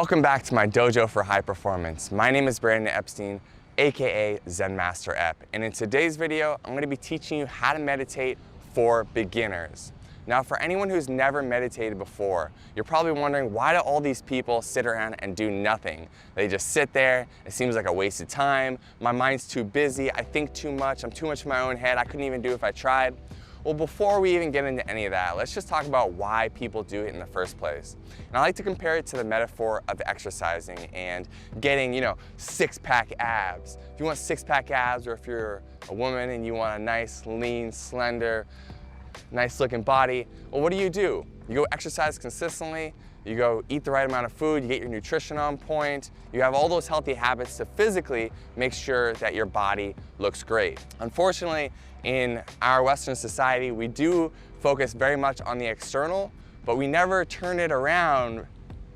Welcome back to my dojo for high performance. My name is Brandon Epstein, aka Zen Master Ep, and in today's video, I'm going to be teaching you how to meditate for beginners. Now, for anyone who's never meditated before, you're probably wondering, why do all these people sit around and do nothing? They just sit there, it seems like a waste of time, my mind's too busy, I think too much, I'm too much in my own head, I couldn't even do it if I tried. Well, before we even get into any of that, let's just talk about why people do it in the first place. And I like to compare it to the metaphor of exercising and getting, six-pack abs. If you want six-pack abs, or if you're a woman and you want a nice, lean, slender, nice looking body, well, what do? You go exercise consistently, you go eat the right amount of food, you get your nutrition on point, you have all those healthy habits to physically make sure that your body looks great. Unfortunately, in our Western society, we do focus very much on the external, but we never turn it around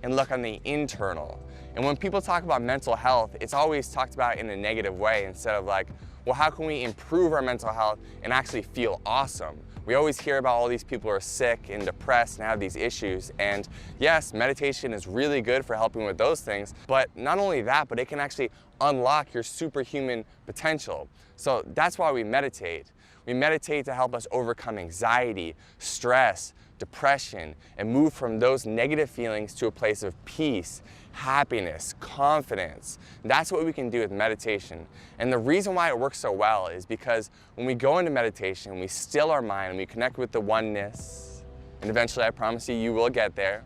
and look on the internal. And when people talk about mental health, it's always talked about in a negative way instead of like, well, how can we improve our mental health and actually feel awesome? We always hear about all these people who are sick and depressed and have these issues. And yes, meditation is really good for helping with those things, but not only that, but it can actually unlock your superhuman potential. So that's why we meditate. We meditate to help us overcome anxiety, stress, depression, and move from those negative feelings to a place of peace, happiness, confidence. That's what we can do with meditation. And the reason why it works so well is because when we go into meditation, we still our mind and we connect with the oneness, and eventually I promise you, you will get there,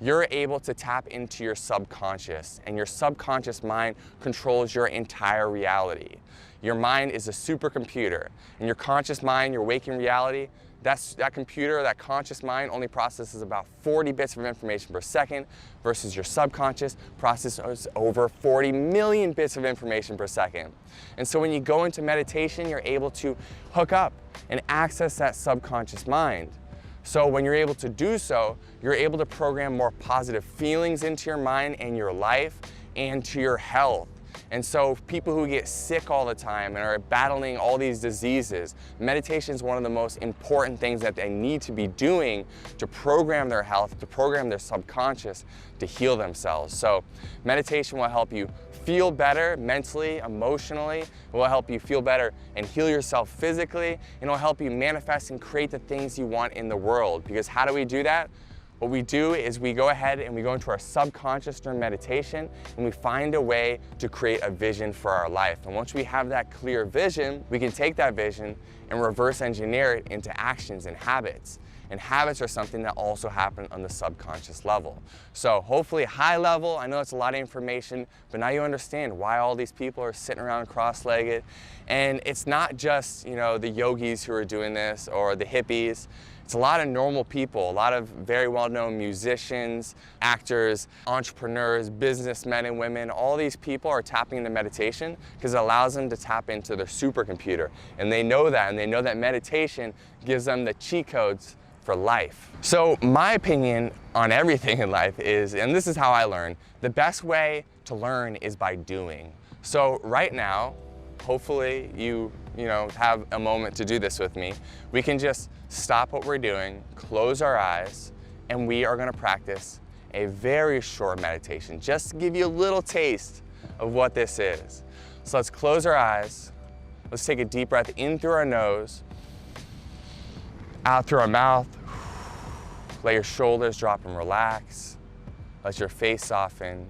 you're able to tap into your subconscious, and your subconscious mind controls your entire reality. Your mind is a supercomputer, and your conscious mind, your waking reality, that computer, that conscious mind only processes about 40 bits of information per second versus your subconscious processes over 40 million bits of information per second. And so when you go into meditation, you're able to hook up and access that subconscious mind. So when you're able to do so, you're able to program more positive feelings into your mind and your life and to your health. And so people who get sick all the time and are battling all these diseases, meditation is one of the most important things that they need to be doing to program their health, to program their subconscious, to heal themselves. So meditation will help you feel better mentally, emotionally. It will help you feel better and heal yourself physically. And it will help you manifest and create the things you want in the world. Because how do we do that? What we do is we go ahead and we go into our subconscious during meditation and we find a way to create a vision for our life. And once we have that clear vision, we can take that vision and reverse engineer it into actions and habits. And habits are something that also happen on the subconscious level. So hopefully high level, I know it's a lot of information, but now you understand why all these people are sitting around cross-legged. And it's not just, the yogis who are doing this or the hippies. It's a lot of normal people, a lot of very well-known musicians, actors, entrepreneurs, businessmen and women. All these people are tapping into meditation because it allows them to tap into their supercomputer. And they know that, and they know that meditation gives them the cheat codes for life. So my opinion on everything in life is, and this is how I learn, the best way to learn is by doing. So right now, hopefully you have a moment to do this with me. We can just stop what we're doing, close our eyes, and we are going to practice a very short meditation, just to give you a little taste of what this is. So let's close our eyes. Let's take a deep breath in through our nose, out through our mouth. Let your shoulders drop and relax. Let your face soften.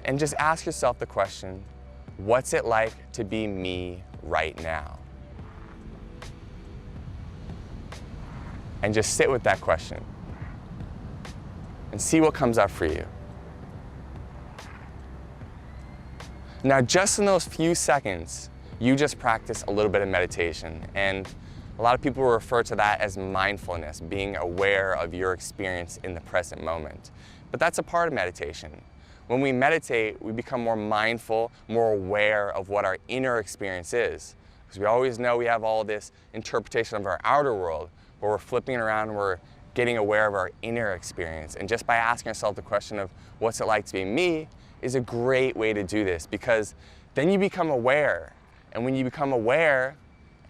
And just ask yourself the question, what's it like to be me right now? And just sit with that question and see what comes up for you. Now, just in those few seconds, you just practice a little bit of meditation. And a lot of people refer to that as mindfulness, being aware of your experience in the present moment. But that's a part of meditation. When we meditate, we become more mindful, more aware of what our inner experience is. Because we always know we have all this interpretation of our outer world, but we're flipping it around and we're getting aware of our inner experience. And just by asking ourselves the question of what's it like to be me is a great way to do this, because then you become aware. And when you become aware,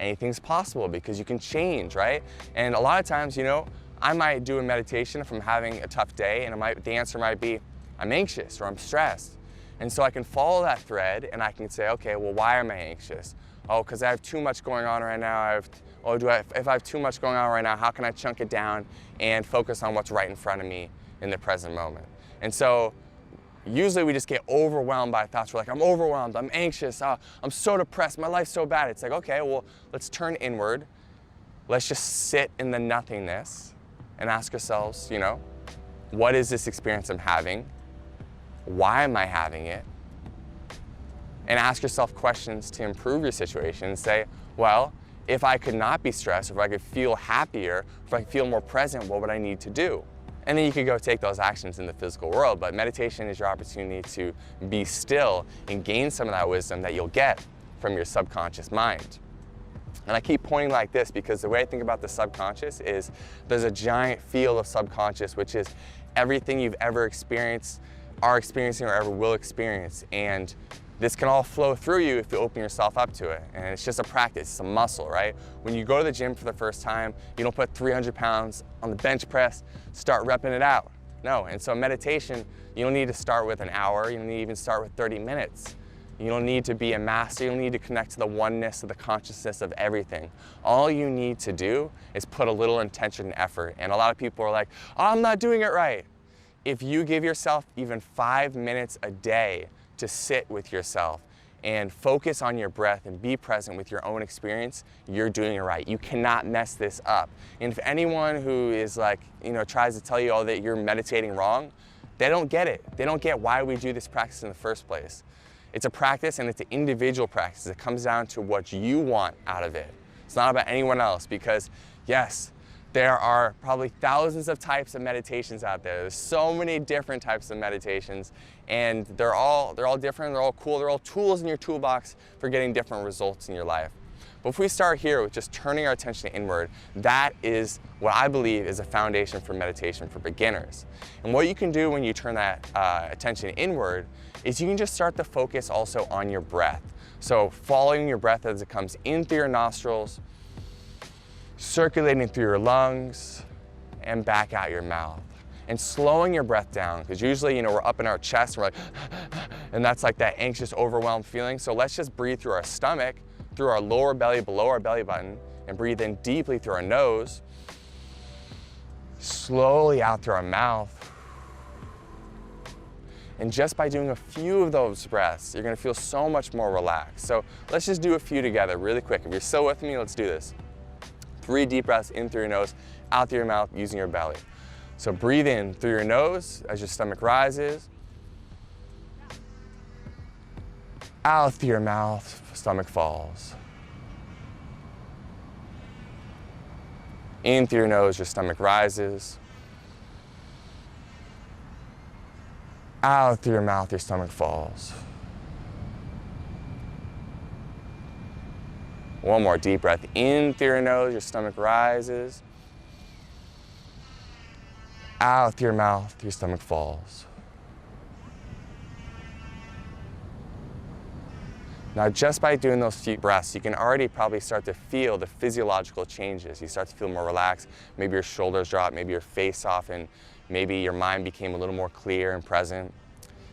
anything's possible because you can change, right? And a lot of times, I might do a meditation if I'm having a tough day, and the answer might be, I'm anxious or I'm stressed. And so I can follow that thread and I can say, okay, well, why am I anxious? Oh, because I have too much going on right now. If I have too much going on right now, how can I chunk it down and focus on what's right in front of me in the present moment? And so usually we just get overwhelmed by thoughts. We're like, I'm overwhelmed, I'm anxious, I'm so depressed, my life's so bad. It's like, okay, well, let's turn inward. Let's just sit in the nothingness and ask ourselves, you know, what is this experience I'm having? Why am I having it? And ask yourself questions to improve your situation and say, well, if I could not be stressed, if I could feel happier, if I could feel more present, what would I need to do? And then you could go take those actions in the physical world, but meditation is your opportunity to be still and gain some of that wisdom that you'll get from your subconscious mind. And I keep pointing like this because the way I think about the subconscious is there's a giant field of subconscious, which is everything you've ever experienced, are experiencing, or ever will experience. And this can all flow through you if you open yourself up to it. And it's just a practice, it's a muscle, right? When you go to the gym for the first time, you don't put 300 pounds on the bench press, start repping it out. No, and so meditation, you don't need to start with an hour, you don't need to even start with 30 minutes. You don't need to be a master, you don't need to connect to the oneness of the consciousness of everything. All you need to do is put a little intention and effort. And a lot of people are like, oh, I'm not doing it right. If you give yourself even 5 minutes a day to sit with yourself and focus on your breath and be present with your own experience, you're doing it right. You cannot mess this up. And if anyone who is like, you know, tries to tell you all that you're meditating wrong, they don't get it. They don't get why we do this practice in the first place. It's a practice and it's an individual practice. It comes down to what you want out of it. It's not about anyone else because, yes, there are probably thousands of types of meditations out there. There's so many different types of meditations, and they're all different, they're all cool, they're all tools in your toolbox for getting different results in your life. But if we start here with just turning our attention inward, that is what I believe is a foundation for meditation for beginners. And what you can do when you turn that attention inward is you can just start to focus also on your breath. So following your breath as it comes in through your nostrils, circulating through your lungs, and back out your mouth. And slowing your breath down, because usually, you know, we're up in our chest, and we're like, and that's like that anxious, overwhelmed feeling. So let's just breathe through our stomach, through our lower belly, below our belly button, and breathe in deeply through our nose, slowly out through our mouth. And just by doing a few of those breaths, you're gonna feel so much more relaxed. So let's just do a few together really quick. If you're still with me, let's do this. 3 deep breaths in through your nose, out through your mouth using your belly. So breathe in through your nose as your stomach rises. Out through your mouth, stomach falls. In through your nose, your stomach rises. Out through your mouth, your stomach falls. One more deep breath in through your nose, your stomach rises. Out through your mouth, your stomach falls. Now, just by doing those few breaths, you can already probably start to feel the physiological changes. You start to feel more relaxed. Maybe your shoulders drop, maybe your face softened, maybe your mind became a little more clear and present.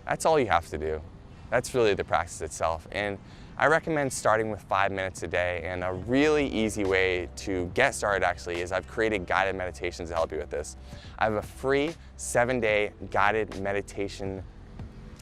That's all you have to do. That's really the practice itself. And I recommend starting with 5 minutes a day, and a really easy way to get started actually is I've created guided meditations to help you with this. I have a free 7-day guided meditation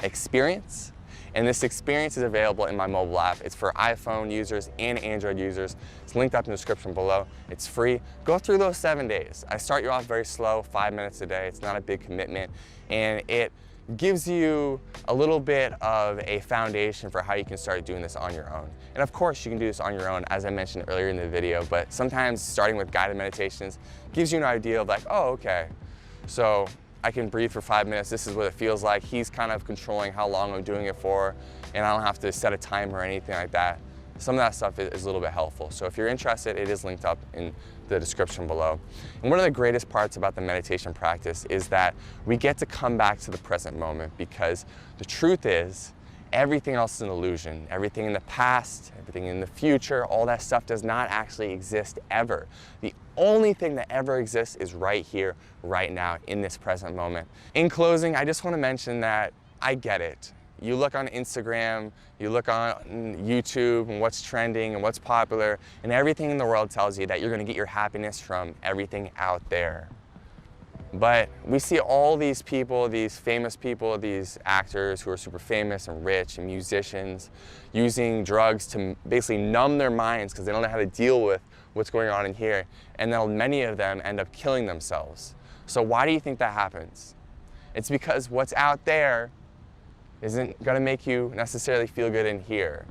experience, and this experience is available in my mobile app. It's for iPhone users and Android users. It's linked up in the description below. It's free. Go through those 7 days. I start you off very slow, 5 minutes a day. It's not a big commitment, and it gives you a little bit of a foundation for how you can start doing this on your own. And of course, you can do this on your own, as I mentioned earlier in the video, but sometimes starting with guided meditations gives you an idea of like, oh, okay, so I can breathe for 5 minutes, this is what it feels like. He's kind of controlling how long I'm doing it for, and I don't have to set a timer or anything like that. Some of that stuff is a little bit helpful. So if you're interested, it is linked up in the description below. And one of the greatest parts about the meditation practice is that we get to come back to the present moment, because the truth is everything else is an illusion. Everything in the past, everything in the future, all that stuff does not actually exist ever. The only thing that ever exists is right here, right now, in this present moment. In closing, I just want to mention that I get it. You look on Instagram, you look on YouTube and what's trending and what's popular, and everything in the world tells you that you're going to get your happiness from everything out there. But we see all these people, these famous people, these actors who are super famous and rich and musicians using drugs to basically numb their minds because they don't know how to deal with what's going on in here. And then many of them end up killing themselves. So why do you think that happens? It's because what's out there isn't going to make you necessarily feel good in here.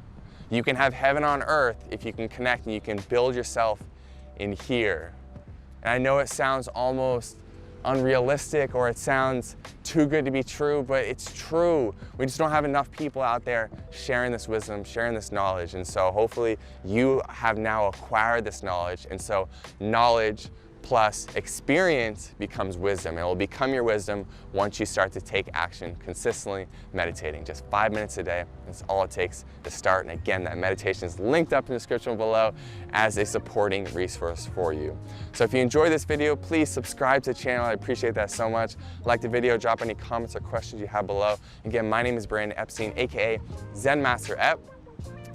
You can have heaven on earth if you can connect and you can build yourself in here. And I know it sounds almost unrealistic or it sounds too good to be true, but it's true. We just don't have enough people out there sharing this wisdom, sharing this knowledge. And so hopefully you have now acquired this knowledge. And so knowledge plus experience becomes wisdom. It will become your wisdom once you start to take action consistently meditating. Just 5 minutes a day, that's all it takes to start. And again, that meditation is linked up in the description below as a supporting resource for you. So if you enjoyed this video, please subscribe to the channel. I appreciate that so much. Like the video, drop any comments or questions you have below. Again, my name is Brandon Epstein, aka Zen Master Ep.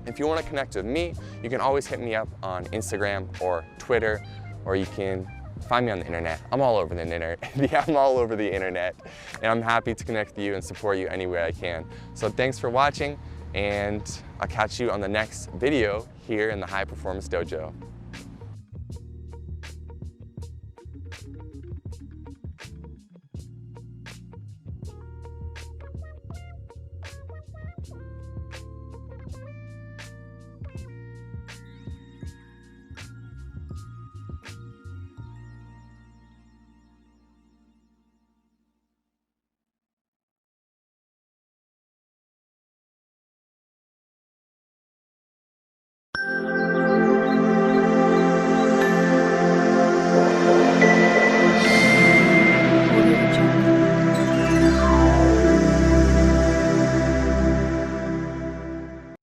If you want to connect with me, you can always hit me up on Instagram or Twitter, or you can find me on the internet. I'm all over the internet. Yeah, I'm all over the internet. And I'm happy to connect with you and support you any way I can. So thanks for watching, and I'll catch you on the next video here in the High Performance Dojo.